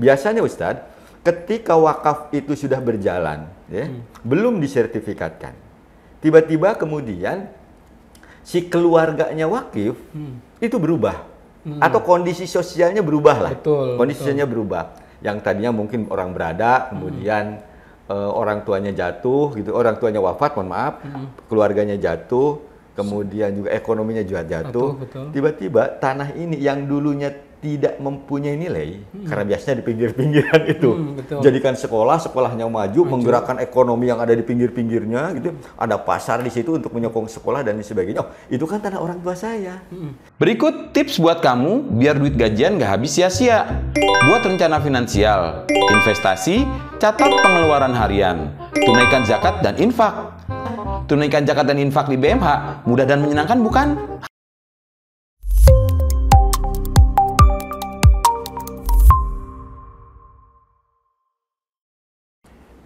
Biasanya Ustadz, ketika wakaf itu sudah berjalan, ya, belum disertifikatkan, tiba-tiba kemudian si keluarganya wakif itu berubah, atau kondisi sosialnya berubah lah, kondisinya berubah. Yang tadinya mungkin orang berada, kemudian orang tuanya jatuh, gitu, orang tuanya wafat, mohon maaf, keluarganya jatuh, kemudian juga ekonominya juga jatuh. Tiba-tiba tanah ini yang dulunya tidak mempunyai nilai, karena biasanya di pinggir-pinggiran itu, jadikan sekolah, sekolahnya maju, menggerakkan ekonomi yang ada di pinggir-pinggirnya, gitu. Ada pasar di situ untuk menyokong sekolah dan sebagainya. Oh, itu kan tanah orang tua saya. Berikut tips buat kamu biar duit gajian nggak habis sia-sia. Buat rencana finansial, investasi, catat pengeluaran harian, tunaikan zakat dan infak. Tunaikan zakat dan infak di BMH mudah dan menyenangkan, bukan?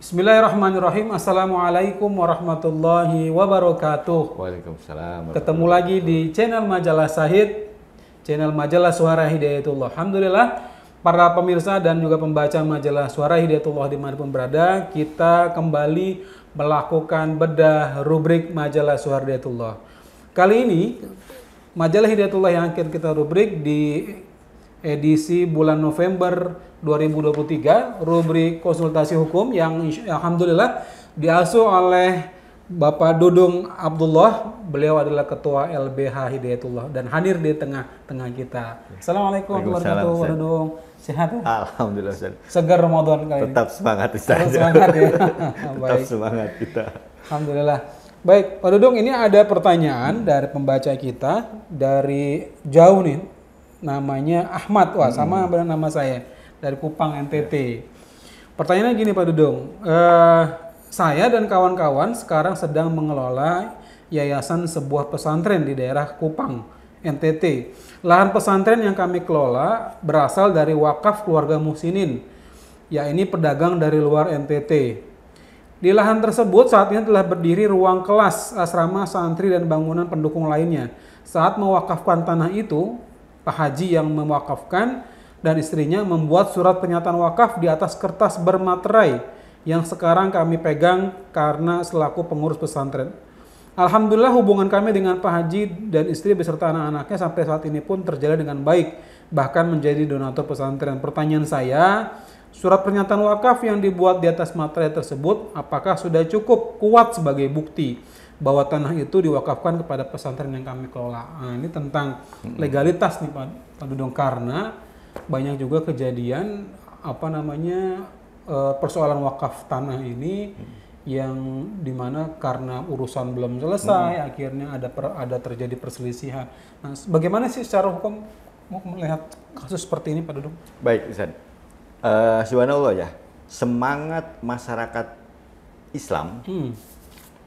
Bismillahirrahmanirrahim. Assalamualaikum warahmatullahi wabarakatuh. Waalaikumsalam. Ketemu lagi di channel Majalah Syahid, channel Majalah Suara Hidayatullah. Alhamdulillah, para pemirsa dan juga pembaca Majalah Suara Hidayatullah dimanapun berada, kita kembali melakukan bedah rubrik Majalah Suara Hidayatullah. Kali ini, Majalah Hidayatullah yang akan kita rubrik di edisi bulan November 2023, rubrik konsultasi hukum yang alhamdulillah diasuh oleh Bapak Dudung Abdullah. Beliau adalah Ketua LBH Hidayatullah dan hadir di tengah-tengah kita. Assalamualaikum warahmatullahi wabarakatuh, Pak Dudung. Sehat ya? Alhamdulillah, Ustaz. Segar Ramadan kali ini. Tetap semangat, Ustaz. Tetap semangat ya. Tetap semangat kita. Alhamdulillah. Baik, Pak Dudung, ini ada pertanyaan dari pembaca kita dari jauh nih. Namanya Ahmad, wah sama dengan nama saya, dari Kupang, NTT. Pertanyaannya gini Pak Dudung, saya dan kawan-kawan sekarang sedang mengelola yayasan sebuah pesantren di daerah Kupang, NTT. Lahan pesantren yang kami kelola berasal dari wakaf keluarga muhsinin, yakni pedagang dari luar NTT. Di lahan tersebut saat ini telah berdiri ruang kelas, asrama, santri, dan bangunan pendukung lainnya. Saat mewakafkan tanah itu, Pak Haji yang mewakafkan dan istrinya membuat surat pernyataan wakaf di atas kertas bermaterai yang sekarang kami pegang karena selaku pengurus pesantren. Alhamdulillah hubungan kami dengan Pak Haji dan istri beserta anak-anaknya sampai saat ini pun terjalin dengan baik, bahkan menjadi donatur pesantren. Pertanyaan saya, surat pernyataan wakaf yang dibuat di atas materai tersebut apakah sudah cukup kuat sebagai bukti bahwa tanah itu diwakafkan kepada pesantren yang kami kelola? Nah, ini tentang legalitas nih Pak Dudung, karena banyak juga kejadian persoalan wakaf tanah ini yang dimana karena urusan belum selesai akhirnya ada terjadi perselisihan. Nah, bagaimana sih secara hukum mau melihat kasus seperti ini Pak Dudung? Baik, Ustaz. Subhanallah ya, semangat masyarakat Islam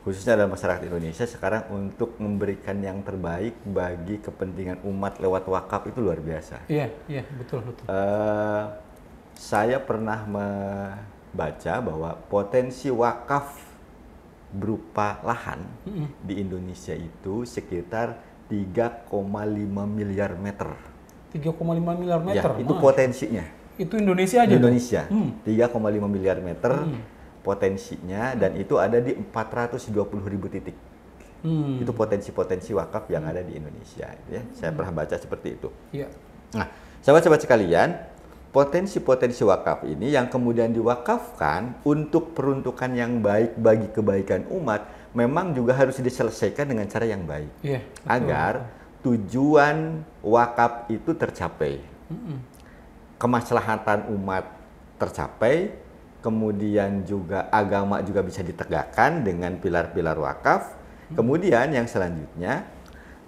khususnya dalam masyarakat Indonesia sekarang untuk memberikan yang terbaik bagi kepentingan umat lewat wakaf itu luar biasa. Iya, betul. Saya pernah membaca bahwa potensi wakaf berupa lahan di Indonesia itu sekitar 3,5 miliar meter. 3,5 miliar meter? Ya, itu potensinya. Itu Indonesia aja? Indonesia, 3,5 miliar meter. Potensinya, dan itu ada di 420.000 titik. Itu potensi-potensi wakaf yang ada di Indonesia, ya. Saya pernah baca seperti itu. Ya. Nah, sahabat-sahabat sekalian, potensi-potensi wakaf ini yang kemudian diwakafkan untuk peruntukan yang baik bagi kebaikan umat, memang juga harus diselesaikan dengan cara yang baik, agar tujuan wakaf itu tercapai, kemaslahatan umat tercapai. Kemudian juga agama juga bisa ditegakkan dengan pilar-pilar wakaf. Kemudian yang selanjutnya,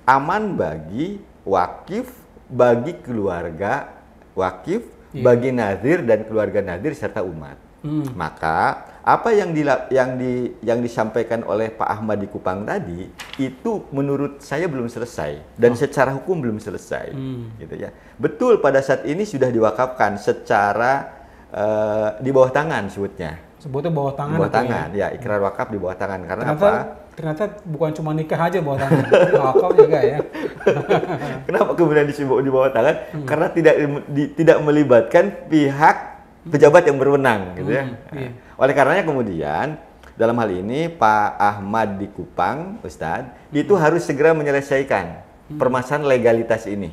aman bagi wakif, bagi keluarga wakif, bagi nazir dan keluarga nazir serta umat. Maka apa yang disampaikan oleh Pak Ahmad di Kupang tadi itu menurut saya belum selesai dan secara hukum belum selesai, gitu ya. Betul, pada saat ini sudah diwakafkan secara di bawah tangan sebutnya. Sebutnya bawah tangan. Bawah tangan, ya, ikrar wakaf di bawah tangan. Karena ternyata bukan cuma nikah aja bawah tangan, wakaf juga ya. Kenapa kemudian disebut di bawah tangan? Karena tidak melibatkan pihak pejabat yang berwenang, gitu ya. Iya. Oleh karenanya kemudian dalam hal ini Pak Ahmad di Kupang, Ustadz, itu harus segera menyelesaikan permasalahan legalitas ini.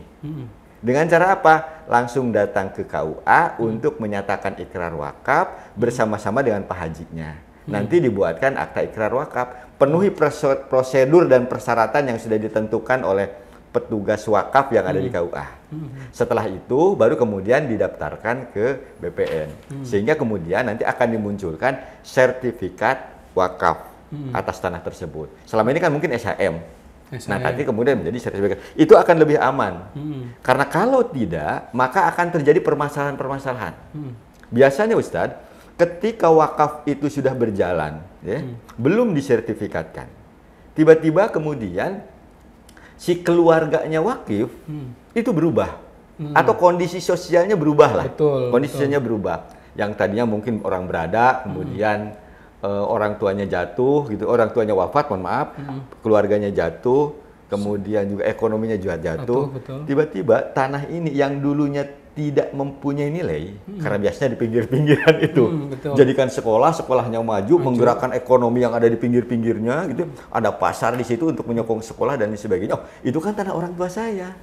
Dengan cara apa? Langsung datang ke KUA untuk menyatakan ikrar wakaf bersama-sama dengan Pak Hajinya. Nanti dibuatkan akta ikrar wakaf, penuhi prosedur dan persyaratan yang sudah ditentukan oleh petugas wakaf yang ada di KUA. Setelah itu baru kemudian didaftarkan ke BPN. Sehingga kemudian nanti akan dimunculkan sertifikat wakaf atas tanah tersebut. Selama ini kan mungkin SHM. Nah, nanti kemudian menjadi sertifikat. Itu akan lebih aman. Karena kalau tidak, maka akan terjadi permasalahan-permasalahan. Biasanya Ustadz, ketika wakaf itu sudah berjalan, ya, belum disertifikatkan. Tiba-tiba kemudian si keluarganya wakif itu berubah. Atau kondisi sosialnya berubah lah. Kondisi sosialnya berubah. Yang tadinya mungkin orang berada, kemudian orang tuanya jatuh, gitu, orang tuanya wafat, mohon maaf, keluarganya jatuh, kemudian juga ekonominya juga jatuh. Tiba-tiba tanah ini yang dulunya tidak mempunyai nilai, karena biasanya di pinggir-pinggiran itu, jadikan sekolah, sekolahnya maju, menggerakkan ekonomi yang ada di pinggir-pinggirnya, gitu. Ada pasar di situ untuk menyokong sekolah dan sebagainya. Oh, itu kan tanah orang tua saya,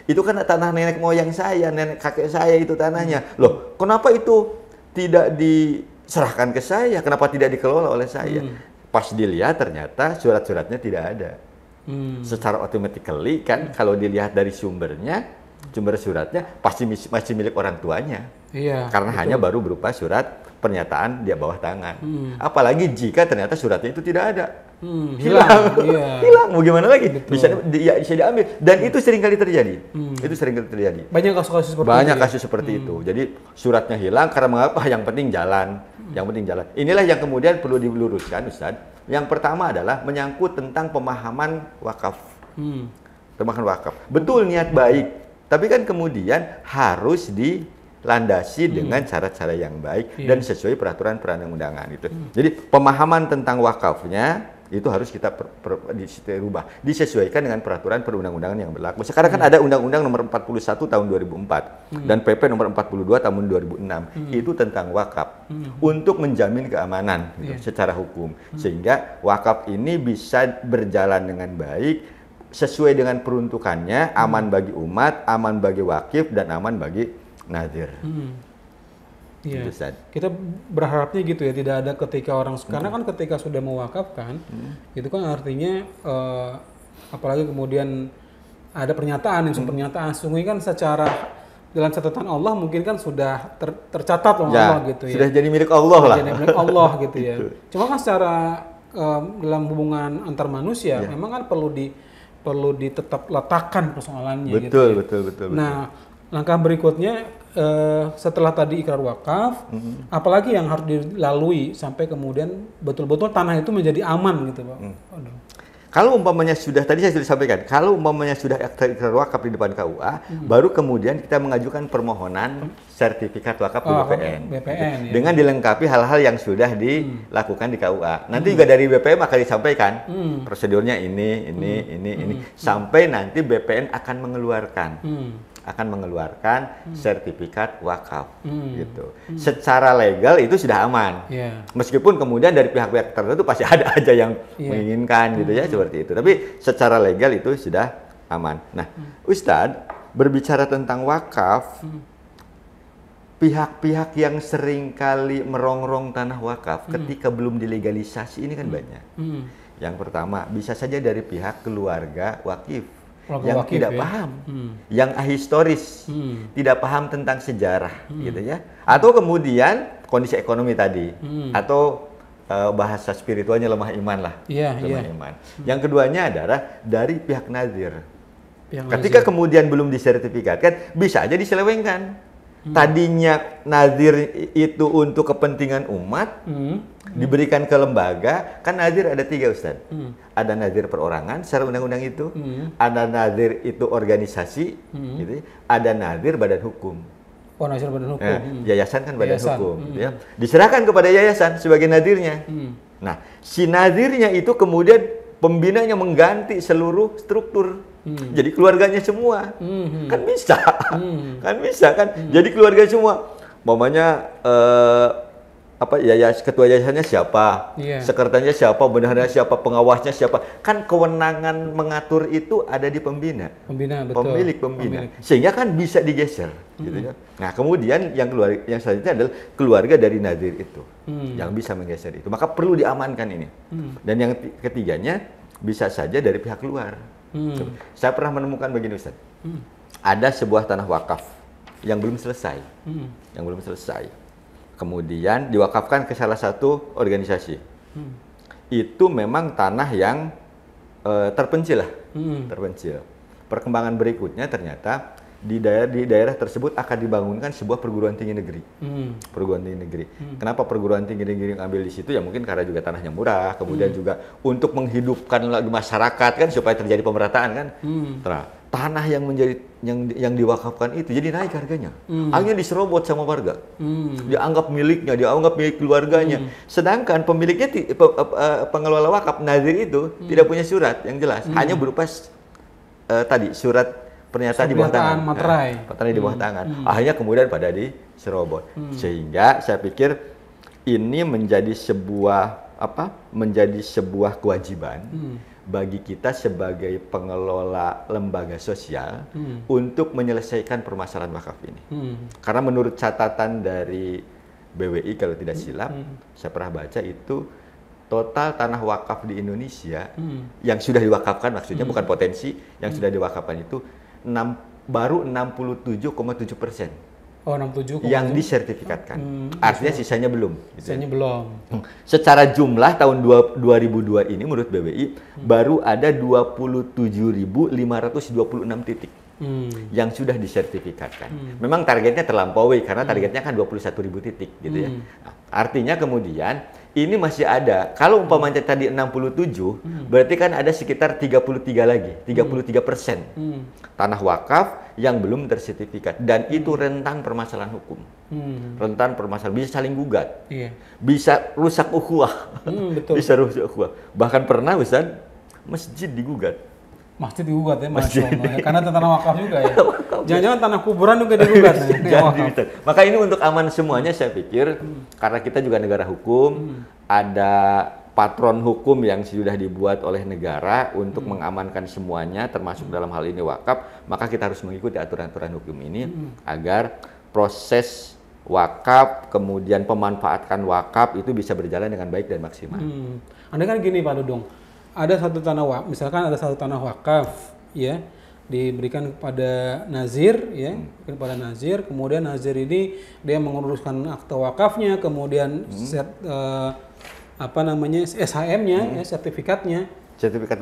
itu kan tanah nenek moyang saya, nenek kakek saya itu tanahnya. Loh, kenapa itu tidak diserahkan ke saya? Kenapa tidak dikelola oleh saya? Pas dilihat ternyata surat-suratnya tidak ada. Secara automatically kan kalau dilihat dari sumber suratnya pasti masih milik orang tuanya. Karena hanya baru berupa surat pernyataan dia bawah tangan. Apalagi jika ternyata suratnya itu tidak ada. Hilang. Hilang, mau gimana lagi? Bisa diambil, dan itu seringkali terjadi. Itu seringkali terjadi. Banyak kasus-kasus seperti itu. Banyak kasus seperti itu. Jadi suratnya hilang karena mengapa? Yang penting jalan. Yang penting jalan. Inilah yang kemudian perlu diluruskan, Ustadz. Yang pertama adalah menyangkut tentang pemahaman wakaf. Pemahaman wakaf. Betul, niat baik, tapi kan kemudian harus dilandasi dengan cara-cara yang baik dan sesuai peraturan perundang-undangan gitu. Jadi pemahaman tentang wakafnya itu harus kita rubah, disesuaikan dengan peraturan perundang-undangan yang berlaku. Sekarang kan ada Undang-Undang Nomor 41 Tahun 2004 dan PP Nomor 42 Tahun 2006 itu tentang wakaf untuk menjamin keamanan gitu, secara hukum, sehingga wakaf ini bisa berjalan dengan baik sesuai dengan peruntukannya, aman bagi umat, aman bagi wakif, dan aman bagi nadir. Iya. Kita berharapnya gitu ya, tidak ada ketika orang, karena kan ketika sudah mewakafkan, itu kan artinya apalagi kemudian ada pernyataan, pernyataan sungguh kan secara dalam catatan Allah mungkin kan sudah tercatat oleh Allah gitu ya. Sudah jadi milik Allah lah. Jadi milik Allah gitu ya. Cuma kan secara dalam hubungan antar manusia memang kan perlu ditetap letakkan persoalannya. Betul. Nah, langkah berikutnya setelah tadi ikrar wakaf, apalagi yang harus dilalui sampai kemudian betul-betul tanah itu menjadi aman gitu, Pak. Kalau umpamanya sudah, tadi saya sudah sampaikan, kalau umpamanya sudah ikrar wakaf di depan KUA, baru kemudian kita mengajukan permohonan sertifikat wakaf di BPN. Dengan dilengkapi hal-hal yang sudah dilakukan di KUA. Nanti juga dari BPN akan disampaikan prosedurnya ini, sampai nanti BPN akan mengeluarkan sertifikat wakaf gitu. Secara legal itu sudah aman. Meskipun kemudian dari pihak-pihak tertentu pasti ada aja yang menginginkan gitu ya, seperti itu. Tapi secara legal itu sudah aman. Nah, Ustadz, berbicara tentang wakaf, pihak-pihak yang sering kali merongrong tanah wakaf ketika belum dilegalisasi ini kan banyak. Yang pertama, bisa saja dari pihak keluarga wakif yang wakif, tidak paham, yang ahistoris, tidak paham tentang sejarah, gitu ya. Atau kemudian kondisi ekonomi tadi, atau bahasa spiritualnya lemah iman lah, lemah iman. Yang keduanya adalah dari pihak nadir. Ketika kemudian belum disertifikatkan, bisa aja diselewengkan. Tadinya nadir itu untuk kepentingan umat, diberikan ke lembaga. Kan nadir ada 3, Ustadz. Ada nadir perorangan secara undang-undang itu, ada nadir itu organisasi, gitu, ada nadir badan hukum. Oh, nadir badan hukum. Yayasan kan badan hukum. Gitu ya. Diserahkan kepada yayasan sebagai nadirnya. Nah, si nadirnya itu kemudian pembinanya mengganti seluruh struktur. Jadi keluarganya semua. Kan bisa. Kan bisa kan. Jadi keluarga semua. Umpamanya ketua yayasannya siapa, Iya. sekretarinya siapa, bendaharanya siapa, pengawasnya siapa. Kan kewenangan mengatur itu ada di pembina. Pembina, betul. Pemilik pembina. Sehingga kan bisa digeser gitu ya. Nah, kemudian yang selanjutnya adalah keluarga dari nazir itu yang bisa menggeser itu. Maka perlu diamankan ini. Dan yang ketiganya bisa saja dari pihak luar. Saya pernah menemukan begini, Ustaz. Ada sebuah tanah wakaf yang belum selesai. Yang belum selesai. Kemudian diwakafkan ke salah satu organisasi. Itu memang tanah yang terpencil lah, terpencil. Perkembangan berikutnya ternyata di daerah tersebut akan dibangunkan sebuah perguruan tinggi negeri. Perguruan tinggi negeri. Kenapa perguruan tinggi negeri ngambil di situ? Ya mungkin karena juga tanahnya murah, kemudian juga untuk menghidupkan lagi masyarakat kan supaya terjadi pemerataan kan. Tanah yang menjadi yang diwakafkan itu jadi naik harganya. Akhirnya diserobot sama warga. Dianggap miliknya, dianggap milik keluarganya. Sedangkan pemiliknya pengelola wakaf nazir itu tidak punya surat yang jelas, hanya berupa surat pernyataan di bawah tangan. Materai. Materai di bawah tangan. Akhirnya kemudian pada diserobot. Sehingga saya pikir ini menjadi sebuah kewajiban bagi kita sebagai pengelola lembaga sosial untuk menyelesaikan permasalahan wakaf ini. Karena menurut catatan dari BWI kalau tidak silap, saya pernah baca itu total tanah wakaf di Indonesia yang sudah diwakafkan, maksudnya bukan potensi, yang sudah diwakafkan itu baru 67,7%. Oh, 67. Yang disertifikatkan. Artinya sisanya belum. Sisanya belum. Secara jumlah tahun 2002 ini menurut BWI baru ada 27.526 titik yang sudah disertifikatkan. Memang targetnya terlampaui karena targetnya kan 21.000 titik gitu ya. Nah, artinya kemudian ini masih ada. Kalau umpamanya tadi 67, berarti kan ada sekitar 33 lagi, 33% tanah wakaf yang belum tersertifikat, dan itu rentan permasalahan hukum. Rentan permasalahan, bisa saling gugat, bisa rusak ukhuwah, bisa rusak ukhuwah. Bahkan pernah Ustaz, masjid digugat. Masjid digugat ya, Masya Allah. Karena tanah wakaf juga ya. Jangan-jangan tanah kuburan juga digugat. Maka ini untuk aman semuanya saya pikir, karena kita juga negara hukum, ada patron hukum yang sudah dibuat oleh negara untuk mengamankan semuanya, termasuk dalam hal ini wakaf, maka kita harus mengikuti aturan-aturan hukum ini agar proses wakaf, kemudian pemanfaatan wakaf itu bisa berjalan dengan baik dan maksimal. Anda kan gini Pak Dudung, ada satu tanah wakaf, misalkan ada satu tanah wakaf, ya, diberikan kepada nazir, ya, kepada nazir, kemudian nazir ini dia menguruskan akte wakafnya, kemudian SHM-nya, ya, sertifikatnya, sertifikat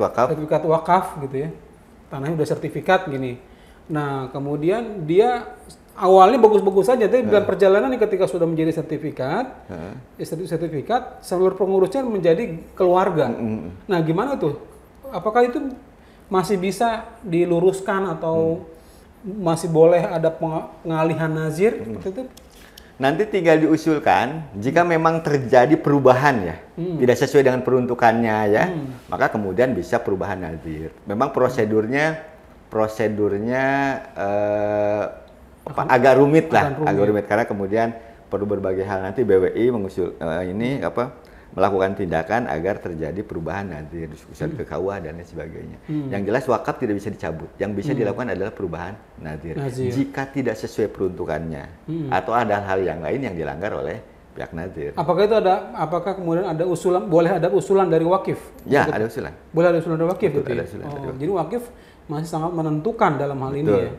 wakaf gitu ya, tanahnya udah sertifikat gini. Nah kemudian dia awalnya bagus-bagus saja, tapi dalam perjalanan ketika sudah menjadi sertifikat, sertifikat seluruh pengurusnya menjadi keluarga. Nah gimana tuh? Apakah itu masih bisa diluruskan atau masih boleh ada pengalihan nazir? Itu? Nanti tinggal diusulkan, jika memang terjadi perubahan ya, tidak sesuai dengan peruntukannya ya, maka kemudian bisa perubahan nazir. Memang prosedurnya agak rumit lah, agak rumit karena kemudian perlu berbagai hal. Nanti BWI mengusul melakukan tindakan agar terjadi perubahan nazir, diskusi ke KUA dan lain sebagainya. Yang jelas wakaf tidak bisa dicabut, yang bisa dilakukan adalah perubahan nazir. Jika tidak sesuai peruntukannya atau ada hal yang lain yang dilanggar oleh pihak nazir. Apakah kemudian ada usulan, boleh ada usulan dari wakif? Ya, ada usulan. Boleh ada usulan dari wakif? Betul, gitu ada ya? usulan dari wakif. Jadi wakif masih sangat menentukan dalam hal ini ya.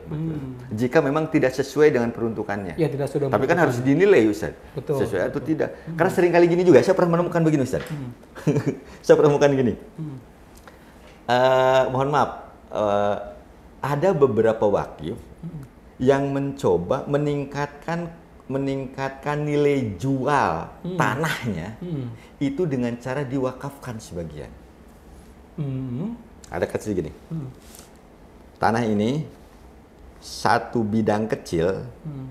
Jika memang tidak sesuai dengan peruntukannya. Ya, tidak sesuai. Tapi kan harus dinilai Ustaz. Betul. Sesuai atau tidak. Karena sering kali gini juga, saya pernah menemukan begini Ustaz. Saya pernah menemukan gini. Mohon maaf, ada beberapa wakif yang mencoba meningkatkan nilai jual tanahnya itu dengan cara diwakafkan sebagian. Ada kasus gini. Tanah ini satu bidang kecil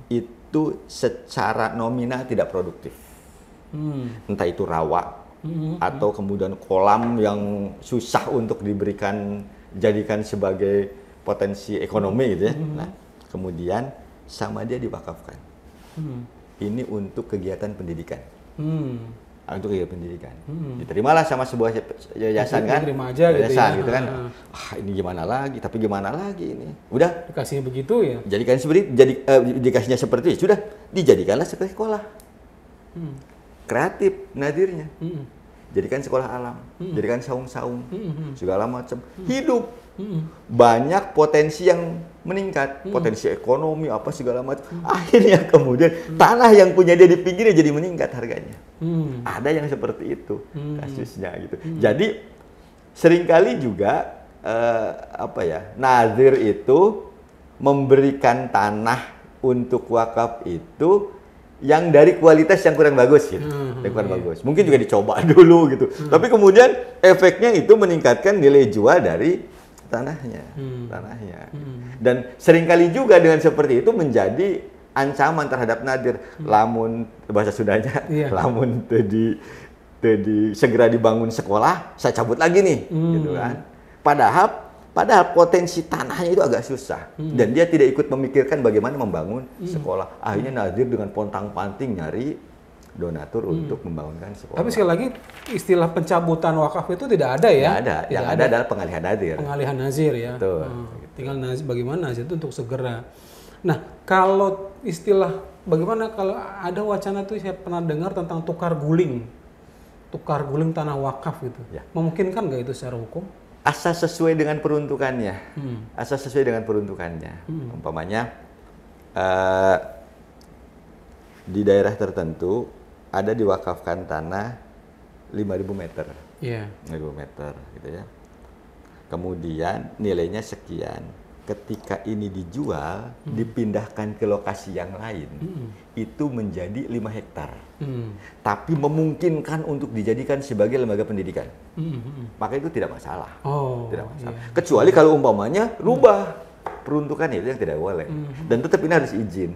itu secara nominal tidak produktif. Entah itu rawa atau kemudian kolam yang susah untuk jadikan sebagai potensi ekonomi gitu ya. Nah, kemudian sama dia diwakafkan. ini untuk kegiatan pendidikan. Untuk kegiatan pendidikan. Diterimalah sama sebuah yayasan kan? Diterima aja gitu yayasan ya. gitu kan. Ini gimana lagi? Tapi gimana lagi ini? Udah. Dikasihnya begitu ya. Jadikan seperti dikasihnya seperti itu. Sudah dijadikanlah sekolah. Kreatif nadirnya. Jadikan sekolah alam, jadikan saung-saung, segala macam. Hidup. Banyak potensi yang meningkat, potensi ekonomi apa segala macam. Akhirnya kemudian tanah yang punya dia di pinggirnya jadi meningkat harganya. Ada yang seperti itu kasusnya gitu. Jadi seringkali juga nazir itu memberikan tanah untuk wakaf itu yang dari kualitas yang kurang bagus gitu. Yang kurang bagus. Mungkin juga dicoba dulu gitu. Tapi kemudian efeknya itu meningkatkan nilai jual dari tanahnya. Dan seringkali juga dengan seperti itu menjadi ancaman terhadap nadir. Lamun bahasa Sundanya, lamun tadi segera dibangun sekolah, saya cabut lagi nih, gitu kan. Padahal potensi tanahnya itu agak susah dan dia tidak ikut memikirkan bagaimana membangun sekolah. Akhirnya nadir dengan pontang-panting nyari donatur untuk membangunkan sekolah. Tapi sekali lagi istilah pencabutan wakaf itu tidak ada ya? Tidak ada. Yang ada adalah pengalihan nazir. Pengalihan nazir ya. Betul. Tinggal bagaimana nazir itu untuk segera. Nah, kalau istilah bagaimana kalau ada wacana tuh saya pernah dengar tentang tukar guling tanah wakaf gitu. Ya. Memungkinkan nggak itu secara hukum? Asal sesuai dengan peruntukannya. Umpamanya di daerah tertentu ada diwakafkan tanah 5.000 meter. Iya. 5.000 meter gitu ya. Kemudian nilainya sekian. Ketika ini dijual, dipindahkan ke lokasi yang lain, itu menjadi 5 hektar. Tapi memungkinkan untuk dijadikan sebagai lembaga pendidikan. Maka itu tidak masalah. Tidak masalah. Iya. Kecuali kalau umpamanya rubah peruntukan itu yang tidak boleh. Dan tetap ini harus izin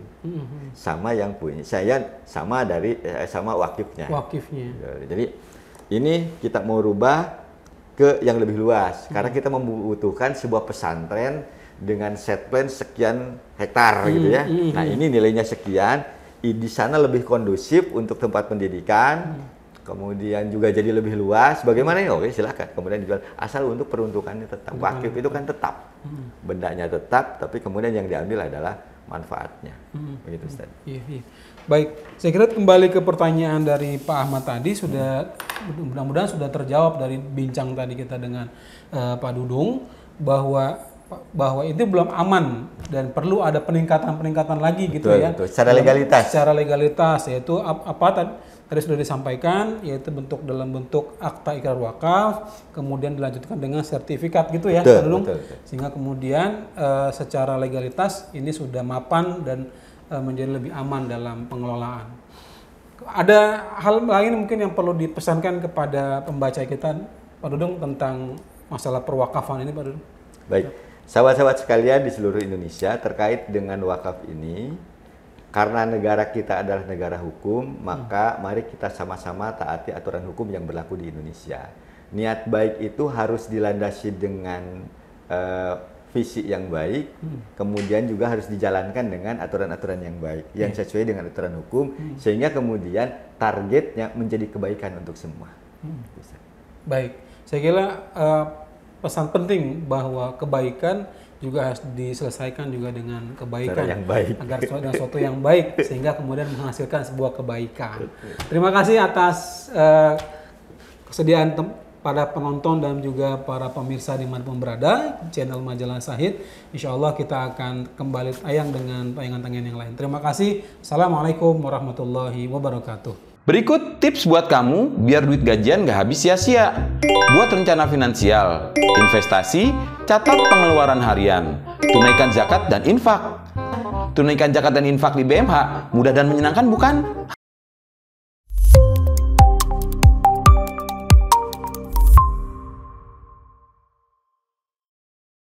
sama yang punya. Sama wakifnya. Jadi ini kita mau rubah ke yang lebih luas karena kita membutuhkan sebuah pesantren dengan set plan sekian hektar gitu ya. Nah, ini nilainya sekian, di sana lebih kondusif untuk tempat pendidikan. Kemudian juga jadi lebih luas. Bagaimana ini? Oke, silakan. Kemudian dijual asal untuk peruntukannya tetap. Wakif itu kan tetap. Bendanya tetap, tapi kemudian yang diambil adalah manfaatnya. Begitu, Ustaz. Iya. Baik, saya kira kembali ke pertanyaan dari Pak Ahmad tadi sudah mudah-mudahan sudah terjawab dari bincang tadi kita dengan Pak Dudung bahwa itu belum aman dan perlu ada peningkatan lagi gitu. Betul, ya. Betul. Secara legalitas yaitu tadi sudah disampaikan yaitu dalam bentuk akta ikrar wakaf, kemudian dilanjutkan dengan sertifikat gitu ya, Pak Dudung. Betul. Sehingga kemudian secara legalitas ini sudah mapan dan menjadi lebih aman dalam pengelolaan. Ada hal lain mungkin yang perlu dipesankan kepada pembaca kita, Pak Dudung, tentang masalah perwakafan ini, Pak Dudung? Baik, sahabat-sahabat sekalian di seluruh Indonesia terkait dengan wakaf ini, karena negara kita adalah negara hukum, maka mari kita sama-sama taati aturan hukum yang berlaku di Indonesia. Niat baik itu harus dilandasi dengan visi yang baik, kemudian juga harus dijalankan dengan aturan-aturan yang baik, yang sesuai dengan aturan hukum, sehingga kemudian targetnya menjadi kebaikan untuk semua. Baik, saya kira pesan penting bahwa kebaikan juga harus diselesaikan juga dengan kebaikan yang baik. Agar dengan sesuatu yang baik sehingga kemudian menghasilkan sebuah kebaikan. Terima kasih atas kesediaan pada penonton dan juga para pemirsa dimanapun berada channel Majalah Syahid. Insya Allah kita akan kembali tayang dengan tayangan-tayangan yang lain. Terima kasih. Assalamualaikum warahmatullahi wabarakatuh. Berikut tips buat kamu biar duit gajian gak habis sia-sia. Buat rencana finansial, investasi, catat pengeluaran harian, tunaikan zakat dan infak. Tunaikan zakat dan infak di BMH mudah dan menyenangkan bukan?